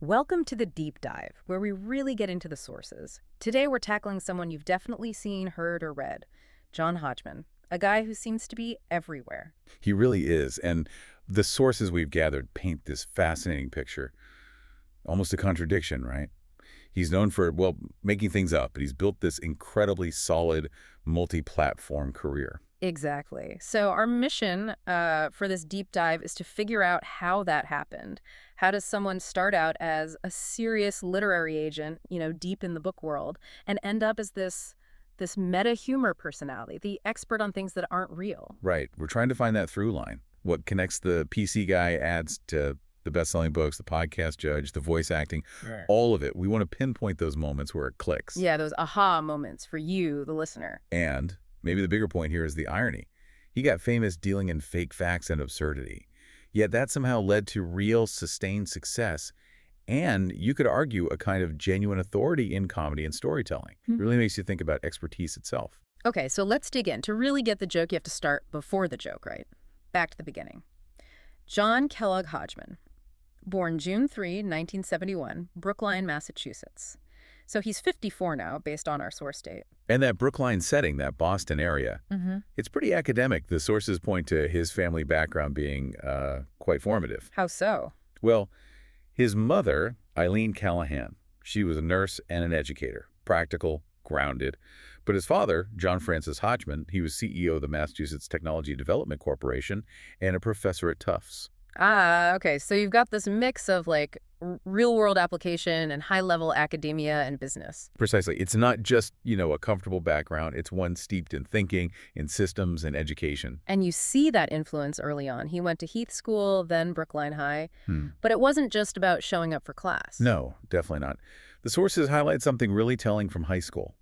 Welcome to the Deep Dive, where we really get into the sources. Today we're tackling someone you've definitely seen, heard, or read, John Hodgman, a guy who seems to be everywhere. He really is, and the sources we've gathered paint this fascinating picture. Almost a contradiction, right? He's known for, well, making things up, but he's built this incredibly solid multi-platform career. Exactly. So our mission for this deep dive is to figure out how that happened. How does someone start out as a serious literary agent, deep in the book world, and end up as this meta humor personality, the expert on things that aren't real? Right. We're trying to find that through line. What connects the PC guy ads to the best-selling books, the podcast judge, the voice acting, Right. all of it. We want to pinpoint those moments where it clicks. Yeah, those aha moments for you, the listener. And maybe the bigger point here is the irony. He got famous dealing in fake facts and absurdity. Yet that somehow led to real, sustained success. And you could argue a kind of genuine authority in comedy and storytelling. It really makes you think about expertise itself. Okay, so let's dig in. To really get the joke, you have to start before the joke, right? Back to the beginning. John Kellogg Hodgman, born June 3, 1971, Brookline, Massachusetts. So he's 54 now, based on our source date. And that Brookline setting, that Boston area, it's pretty academic. The sources point to his family background being quite formative. How so? Well, his mother, Eileen Callahan, she was a nurse and an educator, practical, grounded. But his father, John Francis Hodgman, he was CEO of the Massachusetts Technology Development Corporation and a professor at Tufts. Ah, okay. So you've got this mix of real-world application and high-level academia and business. Precisely. It's not just, a comfortable background. It's one steeped in thinking, in systems, and education. And you see that influence early on. He went to Heath School, then Brookline High. But it wasn't just about showing up for class. No, definitely not. The sources highlight something really telling from high school.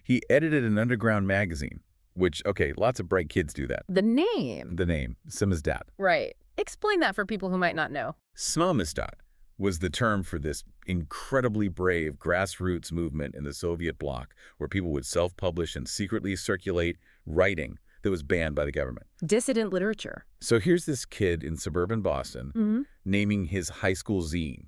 He edited an underground magazine, which, okay, lots of bright kids do that. The name. The name, Samizdat. Right. Explain that for people who might not know. Samizdat was the term for this incredibly brave grassroots movement in the Soviet bloc where people would self-publish and secretly circulate writing that was banned by the government. Dissident literature. So here's this kid in suburban Boston naming his high school zine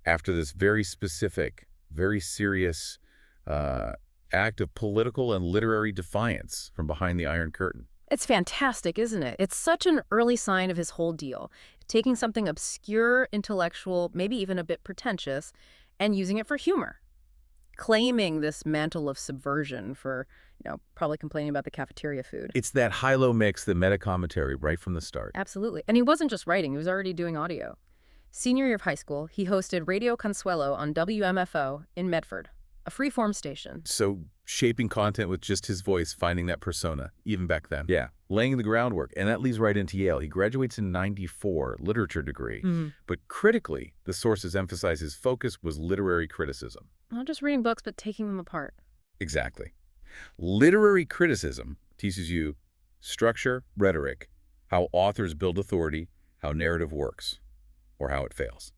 after this very specific, very serious act of political and literary defiance from behind the Iron Curtain. It's fantastic, isn't it? It's such an early sign of his whole deal. Taking something obscure, intellectual, maybe even a bit pretentious, and using it for humor. Claiming this mantle of subversion for, probably complaining about the cafeteria food. It's that high-low mix, the meta-commentary right from the start. Absolutely. And he wasn't just writing, he was already doing audio. Senior year of high school, he hosted Radio Consuelo on WMFO in Medford, a free-form station. So shaping content with just his voice, finding that persona, even back then. Yeah, laying the groundwork. And that leads right into Yale. He graduates in '94, literature degree. But critically, the sources emphasize his focus was literary criticism. Not just reading books, but taking them apart. Exactly. Literary criticism teaches you structure, rhetoric, how authors build authority, how narrative works, or how it fails.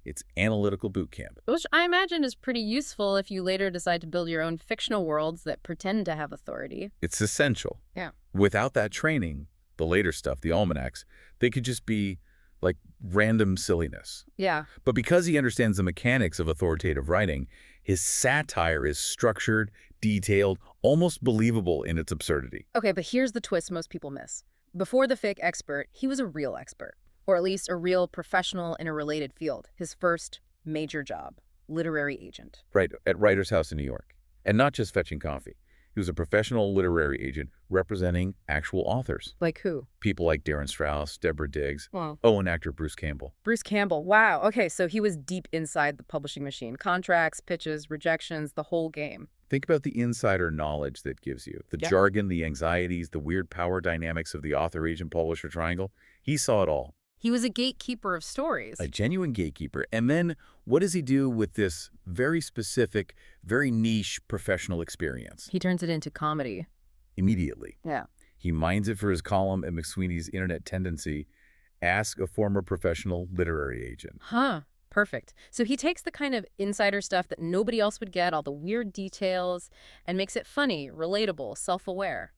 It's analytical boot camp. Which I imagine is pretty useful if you later decide to build your own fictional worlds that pretend to have authority. It's essential. Yeah. Without that training, the later stuff, the almanacs, they could just be like random silliness. Yeah. But because he understands the mechanics of authoritative writing, his satire is structured, detailed, almost believable in its absurdity. Okay, but here's the twist most people miss. Before the fake expert, he was a real expert. Or at least a real professional in a related field. His first major job, literary agent. Right, at Writer's House in New York. And not just fetching coffee. He was a professional literary agent representing actual authors. Like who? People like Darren Strauss, Deborah Diggs. Wow. Oh, and actor Bruce Campbell. Bruce Campbell. Wow. Okay, so he was deep inside the publishing machine. Contracts, pitches, rejections, the whole game. Think about the insider knowledge that gives you. The jargon, the anxieties, the weird power dynamics of the author-agent-publisher triangle. He saw it all. He was a gatekeeper of stories. A genuine gatekeeper. And then what does he do with this very specific, very niche professional experience? He turns it into comedy. Immediately. Yeah. He mines it for his column at McSweeney's Internet Tendency, Ask a Former Professional Literary Agent. Huh. Perfect. So he takes the kind of insider stuff that nobody else would get, all the weird details, and makes it funny, relatable, self-aware.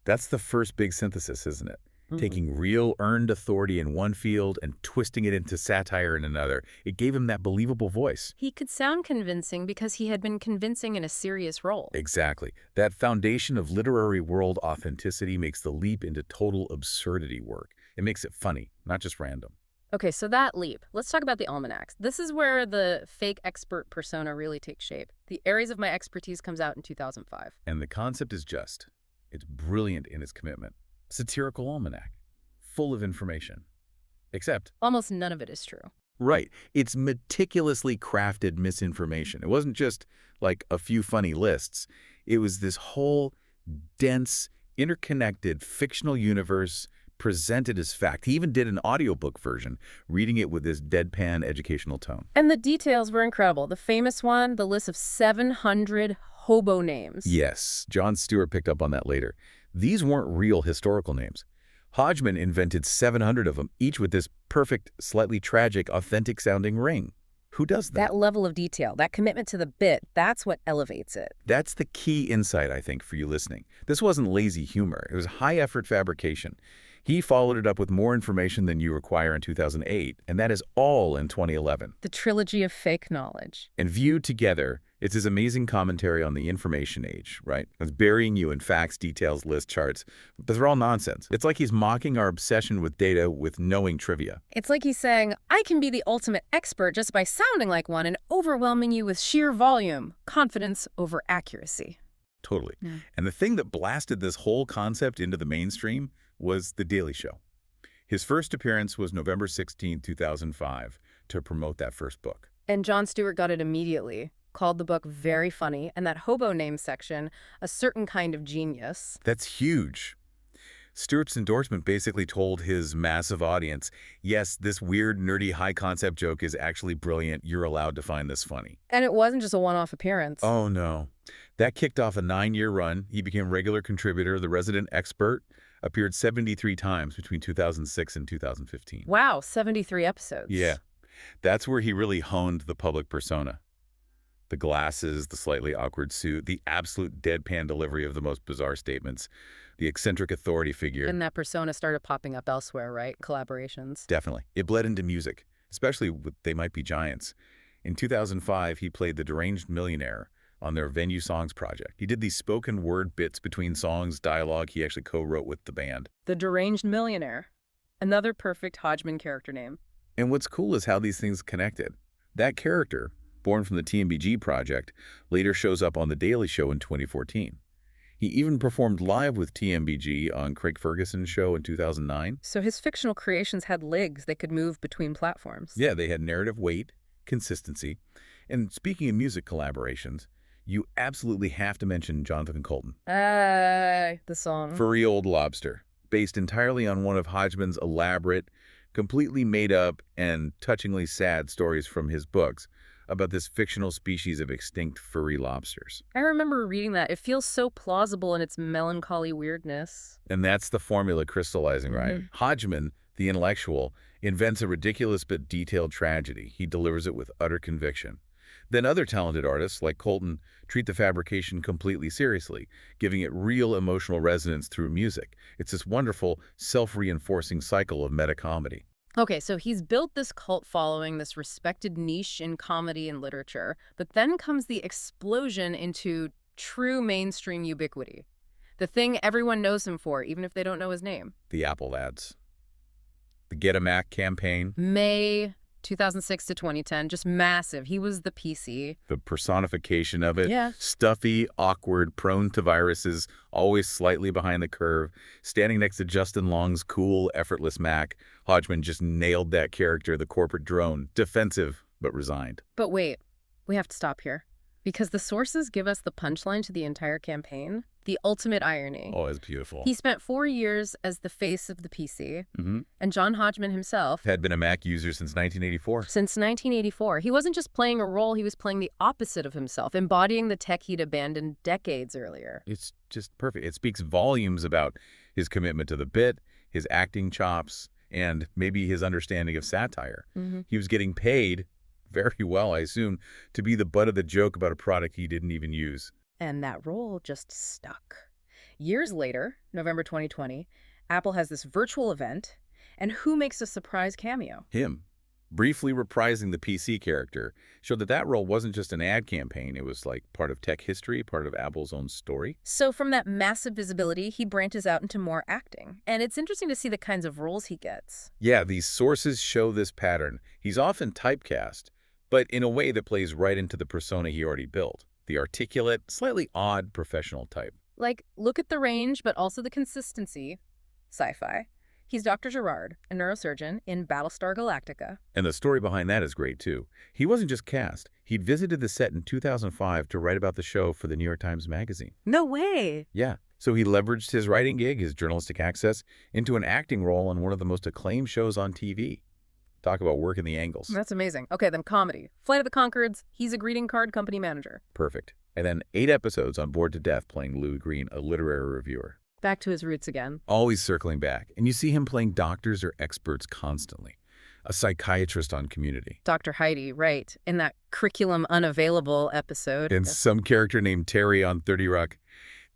That's the first big synthesis, isn't it? taking real earned authority in one field and twisting it into satire in another. It gave him that believable voice. He could sound convincing because he had been convincing in a serious role. Exactly. That foundation of literary world authenticity makes the leap into total absurdity work. It makes it funny, not just random. Okay, so that leap. Let's talk about the almanacs. This is where the fake expert persona really takes shape. The Areas of My Expertise comes out in 2005. And the concept is just. It's brilliant in its commitment. Satirical almanac, full of information. Except, Almost none of it is true. right, it's meticulously crafted misinformation. It wasn't just like a few funny lists. It was this whole dense, interconnected fictional universe presented as fact. He even did an audiobook version, reading it with this deadpan educational tone. And the details were incredible. The famous one, the list of 700 hobo names. Yes, Jon Stewart picked up on that later. These weren't real historical names. Hodgman invented 700 of them, each with this perfect, slightly tragic, authentic-sounding ring. Who does that? That level of detail, that commitment to the bit, that's what elevates it. That's the key insight, I think, for you listening. This wasn't lazy humor. It was high-effort fabrication. He followed it up with more information than you require in 2008, and that is all in 2011. The trilogy of fake knowledge. And viewed together, it's his amazing commentary on the information age, right? It's burying you in facts, details, lists, charts. But they're all nonsense. It's like he's mocking our obsession with data with knowing trivia. It's like he's saying, I can be the ultimate expert just by sounding like one and overwhelming you with sheer volume, confidence over accuracy. Totally. Yeah. And the thing that blasted this whole concept into the mainstream was The Daily Show. His first appearance was November 16, 2005, to promote that first book. And Jon Stewart got it immediately, called the book very funny, and that hobo name section a certain kind of genius. That's huge. Stewart's endorsement basically told his massive audience, yes, this weird, nerdy, high-concept joke is actually brilliant. You're allowed to find this funny. And it wasn't just a one-off appearance. Oh, no. That kicked off a 9-year run. He became regular contributor, the resident expert, appeared 73 times between 2006 and 2015. Wow, 73 episodes. Yeah. That's where he really honed the public persona. The glasses, the slightly awkward suit, the absolute deadpan delivery of the most bizarre statements, the eccentric authority figure. And that persona started popping up elsewhere, right? Collaborations. Definitely. It bled into music, especially with They Might Be Giants. In 2005, he played the Deranged Millionaire on their Venue Songs project. He did these spoken word bits between songs, dialogue he actually co-wrote with the band. The Deranged Millionaire. Another perfect Hodgman character name. And what's cool is how these things connected. That character, born from the TMBG project, later shows up on The Daily Show in 2014. He even performed live with TMBG on Craig Ferguson's show in 2009. So his fictional creations had legs they could move between platforms. Yeah, they had narrative weight, consistency. And speaking of music collaborations, you absolutely have to mention Jonathan Coulton. The song. Furry Old Lobster, based entirely on one of Hodgman's elaborate, completely made up and touchingly sad stories from his books about this fictional species of extinct furry lobsters. I remember reading that. It feels so plausible in its melancholy weirdness. And that's the formula crystallizing, right? Hodgman, the intellectual, invents a ridiculous but detailed tragedy. He delivers it with utter conviction. Then other talented artists, like Coulton, treat the fabrication completely seriously, giving it real emotional resonance through music. It's this wonderful, self-reinforcing cycle of meta-comedy. Okay, so he's built this cult following, this respected niche in comedy and literature, but then comes the explosion into true mainstream ubiquity. The thing everyone knows him for, even if they don't know his name. The Apple ads. The Get a Mac campaign. May 2006 to 2010, just massive. He was the PC. The personification of it. Yeah. Stuffy, awkward, prone to viruses, always slightly behind the curve. Standing next to Justin Long's cool, effortless Mac, Hodgman just nailed that character, the corporate drone. Defensive, but resigned. But wait, we have to stop here. Because the sources give us the punchline to the entire campaign. The ultimate irony. Oh, it's beautiful. He spent 4 years as the face of the PC. And John Hodgman himself Had been a Mac user since 1984. Since 1984. He wasn't just playing a role, he was playing the opposite of himself, embodying the tech he'd abandoned decades earlier. It's just perfect. It speaks volumes about his commitment to the bit, his acting chops, and maybe his understanding of satire. He was getting paid very well, I assume, to be the butt of the joke about a product he didn't even use. And that role just stuck. Years later, November 2020, Apple has this virtual event, and who makes a surprise cameo? Him, briefly reprising the PC character, showed that that role wasn't just an ad campaign. It was like part of tech history, part of Apple's own story. So from that massive visibility, he branches out into more acting. And it's interesting to see the kinds of roles he gets. Yeah, these sources show this pattern. He's often typecast, but in a way that plays right into the persona he already built. The articulate, slightly odd professional type. Like, look at the range, but also the consistency. Sci-fi. He's Dr. Gerard, a neurosurgeon in Battlestar Galactica. And the story behind that is great, too. He wasn't just cast. He'd visited the set in 2005 to write about the show for the New York Times Magazine. No way! Yeah, so he leveraged his writing gig, his journalistic access, into an acting role on one of the most acclaimed shows on TV. Talk about working the angles. That's amazing. Okay, then comedy. Flight of the Conchords, he's a greeting card company manager. Perfect. And then 8 episodes on Bored to Death playing Louis Green, a literary reviewer. Back to his roots again. Always circling back. And you see him playing doctors or experts constantly. A psychiatrist on Community. Dr. Heidi, right, in that Curriculum Unavailable episode. And some character named Terry on 30 Rock.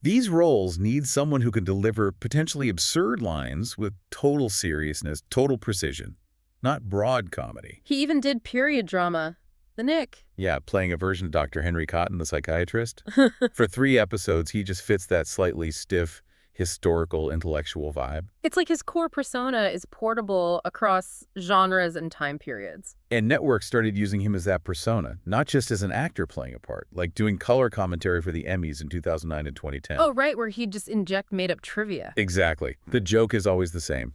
These roles need someone who can deliver potentially absurd lines with total seriousness, total precision. Not broad comedy. He even did period drama. The Nick. Yeah, playing a version of Dr. Henry Cotton, the psychiatrist. For 3 episodes, he just fits that slightly stiff, historical, intellectual vibe. It's like his core persona is portable across genres and time periods. And networks started using him as that persona, not just as an actor playing a part, like doing color commentary for the Emmys in 2009 and 2010. Oh, right, where he'd just inject made-up trivia. Exactly. The joke is always the same.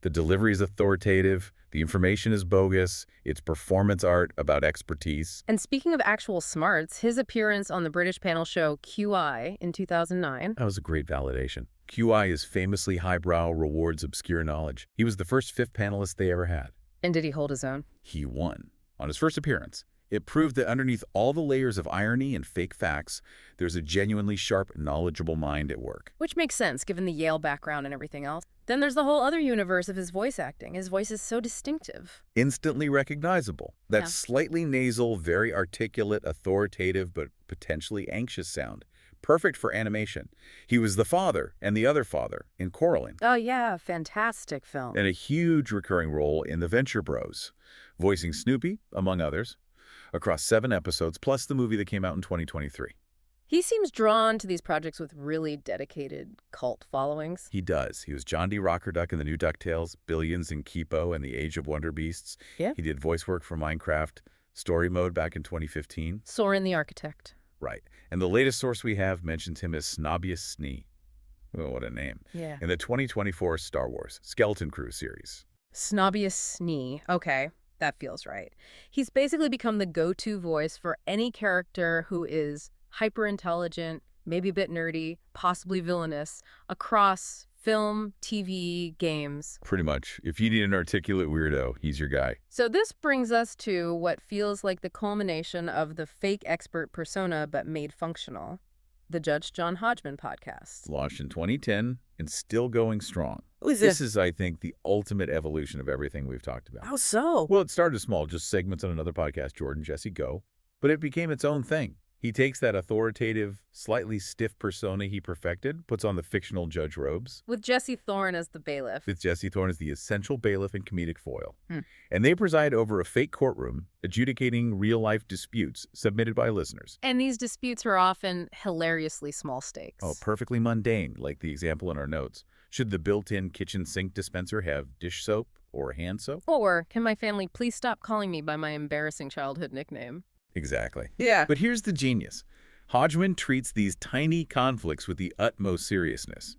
The delivery is authoritative, the information is bogus, it's performance art about expertise. And speaking of actual smarts, his appearance on the British panel show QI in 2009. That was a great validation. QI is famously highbrow, rewards obscure knowledge. He was the first fifth panelist they ever had. And did he hold his own? He won. On his first appearance, it proved that underneath all the layers of irony and fake facts, there's a genuinely sharp, knowledgeable mind at work. Which makes sense, given the Yale background and everything else. Then there's the whole other universe of his voice acting. His voice is so distinctive. Instantly recognizable. That Yeah. slightly nasal, very articulate, authoritative, but potentially anxious sound. Perfect for animation. He was the father and the other father in Coraline. Oh yeah, fantastic film. And a huge recurring role in The Venture Bros, voicing Snoopy, among others, across 7 episodes, plus the movie that came out in 2023. He seems drawn to these projects with really dedicated cult followings. He does. He was John D. Rockerduck in the new DuckTales, Billions in Kipo, and The Age of Wonder Beasts. Yeah. He did voice work for Minecraft, Story Mode back in 2015. Soren the Architect. Right. And the latest source we have mentions him as Snobbiest Snee. Oh, what a name. Yeah. In the 2024 Star Wars Skeleton Crew series. Snobbiest Snee. Okay, that feels right. He's basically become the go-to voice for any character who is hyper-intelligent, maybe a bit nerdy, possibly villainous, across film, TV, games. Pretty much. If you need an articulate weirdo, he's your guy. So this brings us to what feels like the culmination of the fake expert persona but made functional. The Judge John Hodgman podcast. Launched in 2010 and still going strong. Who is This is, I think, the ultimate evolution of everything we've talked about. How so? Well, it started small, just segments on another podcast, Jordan Jesse Go, but it became its own thing. He takes that authoritative, slightly stiff persona he perfected, puts on the fictional judge robes. With Jesse Thorne as the bailiff. With Jesse Thorne as the essential bailiff and comedic foil. Hmm. And they preside over a fake courtroom, adjudicating real-life disputes submitted by listeners. And these disputes are often hilariously small stakes. Oh, perfectly mundane, like the example in our notes. Should the built-in kitchen sink dispenser have dish soap or hand soap? Or, can my family please stop calling me by my embarrassing childhood nickname? Exactly. Yeah. But here's the genius. Hodgman treats these tiny conflicts with the utmost seriousness.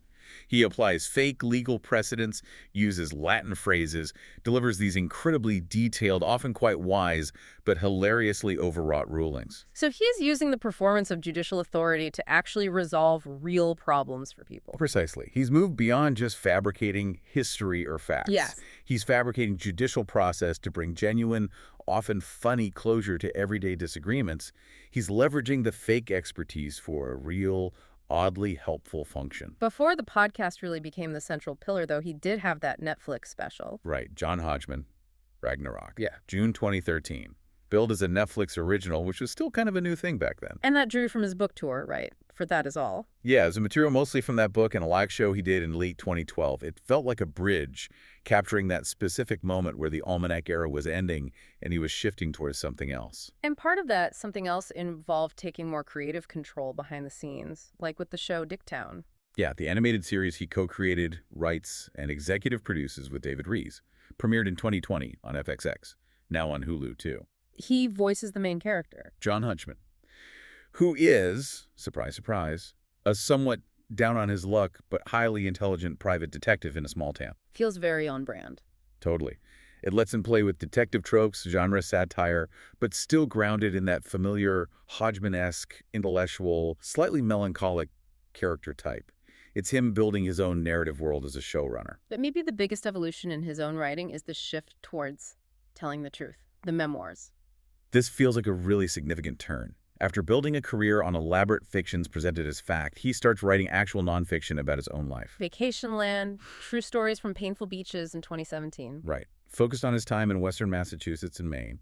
He applies fake legal precedents, uses Latin phrases, delivers these incredibly detailed, often quite wise, but hilariously overwrought rulings. So he's using the performance of judicial authority to actually resolve real problems for people. Precisely. He's moved beyond just fabricating history or facts. Yes. He's fabricating judicial process to bring genuine, often funny closure to everyday disagreements. He's leveraging the fake expertise for a real, oddly helpful function. Before the podcast really became the central pillar, though, he did have that Netflix special. Right. John Hodgman, Ragnarok. Yeah. June 2013. Billed as a Netflix original, which was still kind of a new thing back then. And that drew from his book tour, right? for that is all. Yeah, it was material mostly from that book and a live show he did in late 2012. It felt like a bridge, capturing that specific moment where the Almanac era was ending and he was shifting towards something else. And part of that something else involved taking more creative control behind the scenes, like with the show Dicktown. Yeah, the animated series he co-created, writes, and executive produces with David Rees, premiered in 2020 on FXX, now on Hulu too. He voices the main character. John Hodgman, who is, surprise, surprise, a somewhat down on his luck but highly intelligent private detective in a small town. Feels very on brand. Totally. It lets him play with detective tropes, genre satire, but still grounded in that familiar Hodgman-esque, intellectual, slightly melancholic character type. It's him building his own narrative world as a showrunner. But maybe the biggest evolution in his own writing is the shift towards telling the truth, the memoirs. This feels like a really significant turn. After building a career on elaborate fictions presented as fact, he starts writing actual nonfiction about his own life. Vacation Land, True Stories from Painful Beaches in 2017. Right. Focused on his time in western Massachusetts and Maine.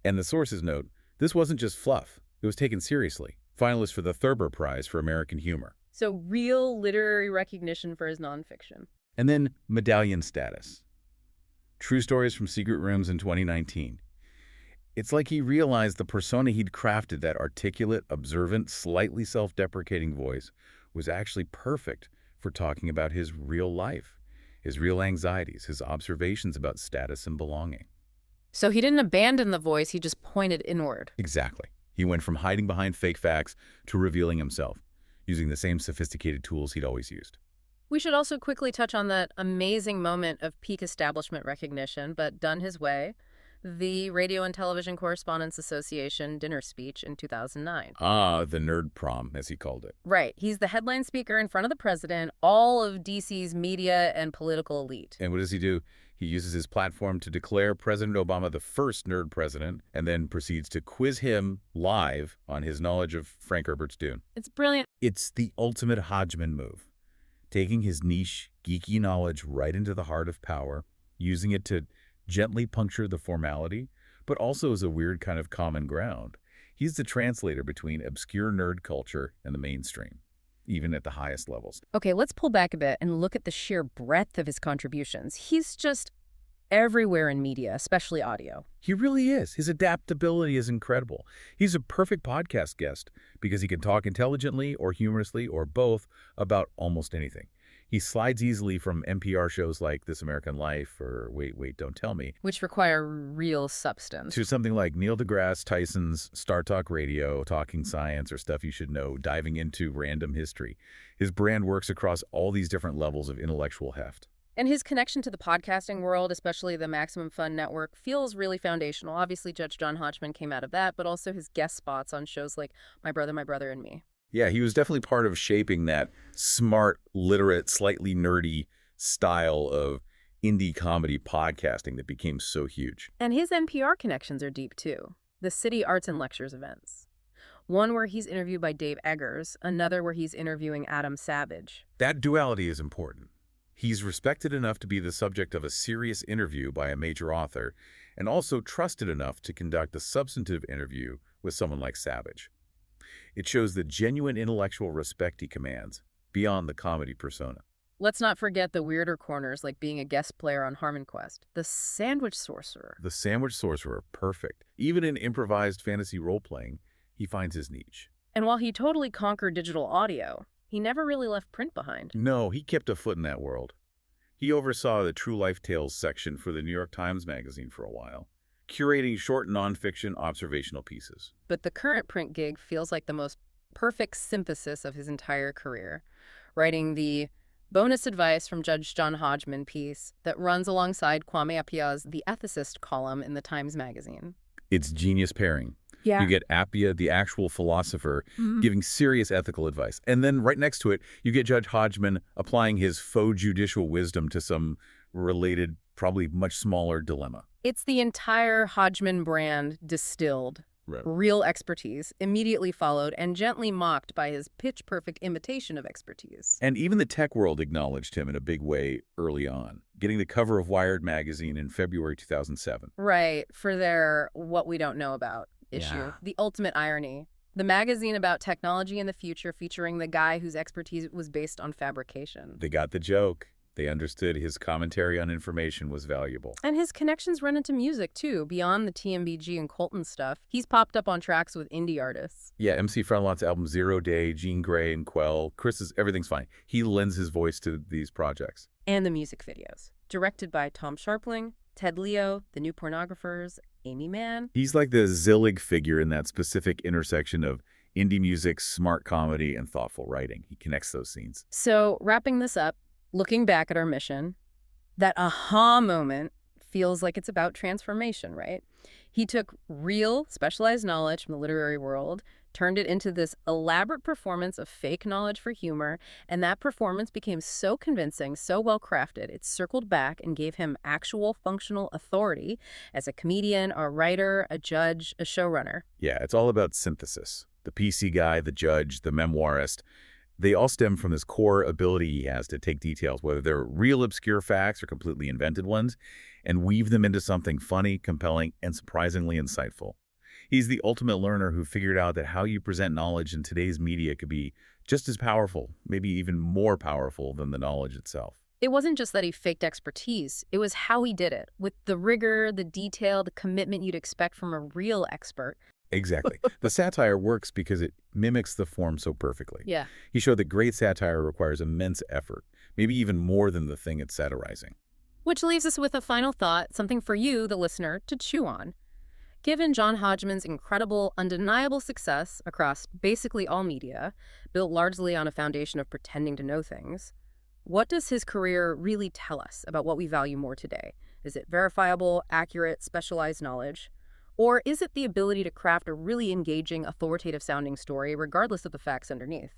And the sources note, this wasn't just fluff. It was taken seriously. Finalist for the Thurber Prize for American Humor. So real literary recognition for his nonfiction. And then medallion status. True Stories from Secret Rooms in 2019. It's like he realized the persona he'd crafted, that articulate, observant, slightly self-deprecating voice, was actually perfect for talking about his real life, his real anxieties, his observations about status and belonging. So he didn't abandon the voice, he just pointed inward. Exactly. He went from hiding behind fake facts to revealing himself, using the same sophisticated tools he'd always used. We should also quickly touch on that amazing moment of peak establishment recognition, but done his way. The Radio and Television Correspondents Association dinner speech in 2009. Ah, the nerd prom, as he called it. Right. He's the headline speaker in front of the president, all of DC's media and political elite. And what does he do? He uses his platform to declare President Obama the first nerd president, and then proceeds to quiz him live on his knowledge of Frank Herbert's Dune. It's brilliant. It's the ultimate Hodgman move, taking his niche, geeky knowledge right into the heart of power, using it to gently puncture the formality, but also as a weird kind of common ground. He's the translator between obscure nerd culture and the mainstream, even at the highest levels. Okay, let's pull back a bit and look at the sheer breadth of his contributions. He's just everywhere in media, especially audio. He really is. His adaptability is incredible. He's a perfect podcast guest because he can talk intelligently or humorously or both about almost anything. He slides easily from NPR shows like This American Life or Wait, Don't Tell Me, Which require real substance. to something like Neil deGrasse Tyson's Star Talk Radio, Talking Science, or Stuff You Should Know, diving into random history. His brand works across all these different levels of intellectual heft. And his connection to the podcasting world, especially the Maximum Fun Network, feels really foundational. Obviously, Judge John Hodgman came out of that, but also his guest spots on shows like My Brother, and Me. Yeah, he was definitely part of shaping that smart, literate, slightly nerdy style of indie comedy podcasting that became so huge. And his NPR connections are deep, too. The City Arts and Lectures events. One where he's interviewed by Dave Eggers, another where he's interviewing Adam Savage. That duality is important. He's respected enough to be the subject of a serious interview by a major author, and also trusted enough to conduct a substantive interview with someone like Savage. It shows the genuine intellectual respect he commands, beyond the comedy persona. Let's not forget the weirder corners, like being a guest player on Harmon Quest. The Sandwich Sorcerer. The Sandwich Sorcerer, perfect. Even in improvised fantasy role-playing, he finds his niche. And while he totally conquered digital audio, he never really left print behind. No, he kept a foot in that world. He oversaw the True Life Tales section for the New York Times Magazine for a while, curating short nonfiction observational pieces. But the current print gig feels like the most perfect synthesis of his entire career, writing the bonus advice from Judge John Hodgman piece that runs alongside Kwame Apia's The Ethicist column in the Times Magazine. It's genius pairing. Yeah. You get Appia, the actual philosopher, giving serious ethical advice. And then right next to it, you get Judge Hodgman applying his faux judicial wisdom to some related, probably much smaller dilemma. It's the entire Hodgman brand distilled. Right. Real expertise, immediately followed and gently mocked by his pitch-perfect imitation of expertise. And even the tech world acknowledged him in a big way early on, getting the cover of Wired magazine in February 2007. Right, for their What We Don't Know About issue. Yeah. The ultimate irony. The magazine about technology in the future featuring the guy whose expertise was based on fabrication. They got the joke. They understood his commentary on information was valuable. And his connections run into music, too. Beyond the TMBG and Colton stuff, he's popped up on tracks with indie artists. Yeah, MC Frontalot's album Zero Day, Jean Grey and Quell, Chris's Everything's Fine. He lends his voice to these projects. And the music videos. Directed by Tom Sharpling, Ted Leo, The New Pornographers, Amy Mann. He's like the Zillig figure in that specific intersection of indie music, smart comedy, and thoughtful writing. He connects those scenes. So, wrapping this up, looking back at our mission, that aha moment feels like it's about transformation, right? He took real, specialized knowledge from the literary world, turned it into this elaborate performance of fake knowledge for humor, and that performance became so convincing, so well-crafted, it circled back and gave him actual functional authority as a comedian, a writer, a judge, a showrunner. Yeah, it's all about synthesis. The PC guy, the judge, the memoirist, they all stem from this core ability he has to take details, whether they're real obscure facts or completely invented ones, and weave them into something funny, compelling, and surprisingly insightful. He's the ultimate learner who figured out that how you present knowledge in today's media could be just as powerful, maybe even more powerful than the knowledge itself. It wasn't just that he faked expertise, it was how he did it, with the rigor, the detail, the commitment you'd expect from a real expert. Exactly. The satire works because it mimics the form so perfectly. Yeah. He showed that great satire requires immense effort, maybe even more than the thing it's satirizing. Which leaves us with a final thought, something for you, the listener, to chew on. Given John Hodgman's incredible, undeniable success across basically all media, built largely on a foundation of pretending to know things, what does his career really tell us about what we value more today? Is it verifiable, accurate, specialized knowledge? Or is it the ability to craft a really engaging, authoritative-sounding story regardless of the facts underneath?